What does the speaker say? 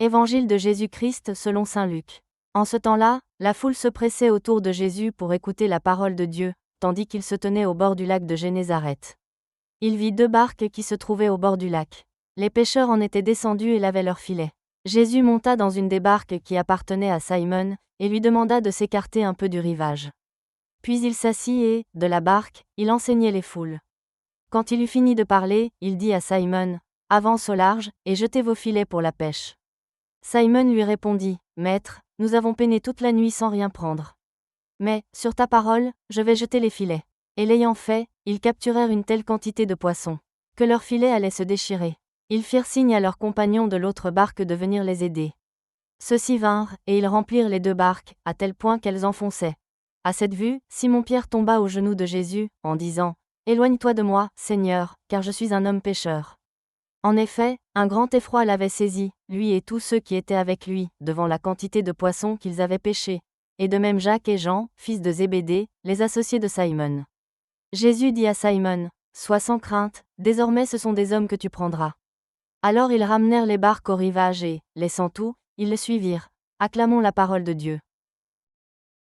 Évangile de Jésus-Christ selon saint Luc. En ce temps-là, la foule se pressait autour de Jésus pour écouter la parole de Dieu, tandis qu'il se tenait au bord du lac de Génézareth. Il vit 2 barques qui se trouvaient au bord du lac. Les pêcheurs en étaient descendus et lavaient leurs filets. Jésus monta dans une des barques qui appartenait à Simon, et lui demanda de s'écarter un peu du rivage. Puis il s'assit et, de la barque, il enseignait les foules. Quand il eut fini de parler, il dit à Simon, « Avance au large, et jetez vos filets pour la pêche. » Simon lui répondit, « Maître, nous avons peiné toute la nuit sans rien prendre. Mais, sur ta parole, je vais jeter les filets. » Et l'ayant fait, ils capturèrent une telle quantité de poissons, que leurs filets allaient se déchirer. Ils firent signe à leurs compagnons de l'autre barque de venir les aider. Ceux-ci vinrent, et ils remplirent les 2 barques, à tel point qu'elles enfonçaient. À cette vue, Simon-Pierre tomba aux genoux de Jésus, en disant, « Éloigne-toi de moi, Seigneur, car je suis un homme pécheur. » En effet, un grand effroi l'avait saisi, lui et tous ceux qui étaient avec lui, devant la quantité de poissons qu'ils avaient pêchés, et de même Jacques et Jean, fils de Zébédée, les associés de Simon. Jésus dit à Simon, « Sois sans crainte, désormais ce sont des hommes que tu prendras. » Alors ils ramenèrent les barques au rivage et, laissant tout, ils le suivirent. Acclamons la parole de Dieu.